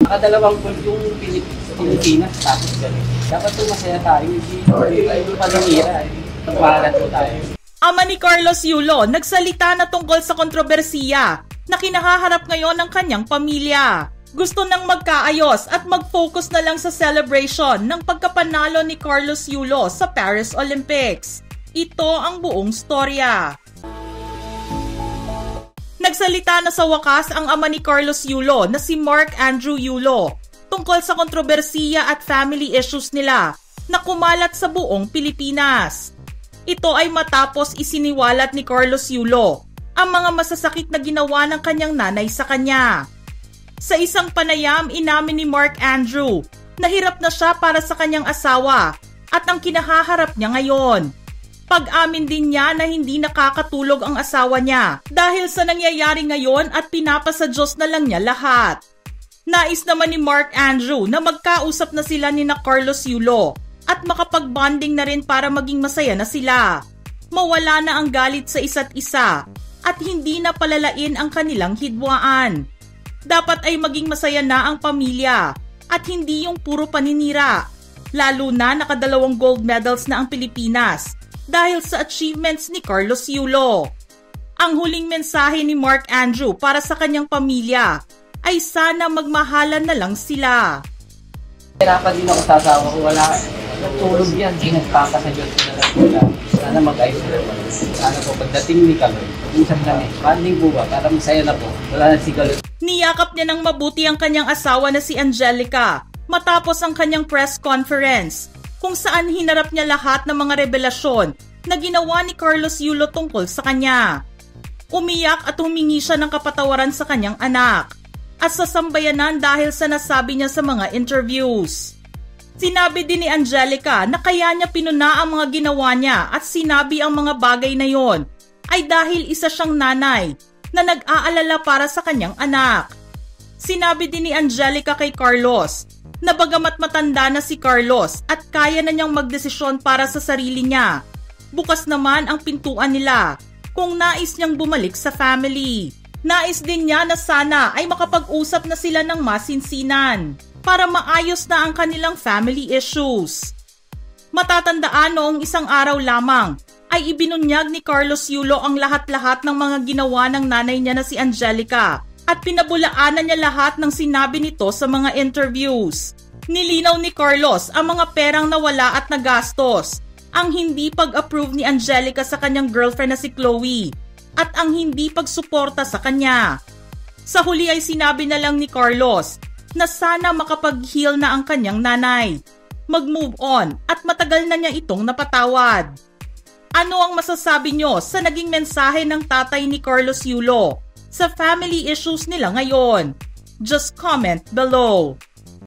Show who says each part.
Speaker 1: Nakadalawang gold yung Pilipinas, tapos gano'n. Dapat po masaya tayo, hindi tayo paninira, pagpahalan po tayo.
Speaker 2: Ama ni Carlos Yulo nagsalita na tungkol sa kontrobersiya na kinahaharap ngayon ng kanyang pamilya. Gusto nang magkaayos at mag-focus na lang sa celebration ng pagkapanalo ni Carlos Yulo sa Paris Olympics. Ito ang buong storya. Nagsalita na sa wakas ang ama ni Carlos Yulo na si Mark Andrew Yulo tungkol sa kontrobersiya at family issues nila na kumalat sa buong Pilipinas. Ito ay matapos isiniwalat ni Carlos Yulo ang mga masasakit na ginawa ng kanyang nanay sa kanya. Sa isang panayam, inamin ni Mark Andrew na hirap na siya para sa kanyang asawa at ang kinahaharap niya ngayon. Pag-amin din niya na hindi nakakatulog ang asawa niya dahil sa nangyayari ngayon at pinapasa Diyos na lang niya lahat. Nais naman ni Mark Andrew na magkausap na sila ni Carlos Yulo at makapag-bonding na rin para maging masaya na sila. Mawala na ang galit sa isa't isa at hindi na palalain ang kanilang hidwaan. Dapat ay maging masaya na ang pamilya at hindi yung puro paninira, lalo na nakadalawang gold medals na ang Pilipinas dahil sa achievements ni Carlos Yulo. Ang huling mensahe ni Mark Andrew para sa kanyang pamilya ay sana magmahalan na lang sila.
Speaker 1: Hirapan din ako sa asawa ko, wala tulog yan, di nagpapasayot na lang sila. Sana mag-ayos na lang. Sana po pagdating ni kami, usap namin, banding po ba, para masaya na po, wala na sigalit.
Speaker 2: Niyakap niya ng mabuti ang kanyang asawa na si Angelica matapos ang kanyang press conference, kung saan hinarap niya lahat ng mga revelasyon na ginawa ni Carlos Yulo tungkol sa kanya. Umiyak at humingi siya ng kapatawaran sa kanyang anak at sa sambayanan dahil sa nasabi niya sa mga interviews. Sinabi din ni Angelica na kaya niya pinuna ang mga ginawa niya at sinabi ang mga bagay na yon ay dahil isa siyang nanay na nag-aalala para sa kanyang anak. Sinabi din ni Angelica kay Carlos na bagamat matanda na si Carlos at kaya na niyang magdesisyon para sa sarili niya, bukas naman ang pintuan nila kung nais niyang bumalik sa family. Nais din niya na sana ay makapag-usap na sila ng masinsinan para maayos na ang kanilang family issues. Matatandaan noong isang araw lamang ay ibinunyag ni Carlos Yulo ang lahat-lahat ng mga ginawa ng nanay niya na si Angelica at pinabulaanan niya lahat ng sinabi nito sa mga interviews. Nilinaw ni Carlos ang mga perang nawala at nagastos, ang hindi pag-approve ni Angelica sa kanyang girlfriend na si Chloe, at ang hindi pagsuporta sa kanya. Sa huli ay sinabi na lang ni Carlos na sana makapag-heal na ang kanyang nanay, mag-move on at matagal na niya itong napatawad. Ano ang masasabi nyo sa naging mensahe ng tatay ni Carlos Yulo sa family issues nila ngayon? Just comment below.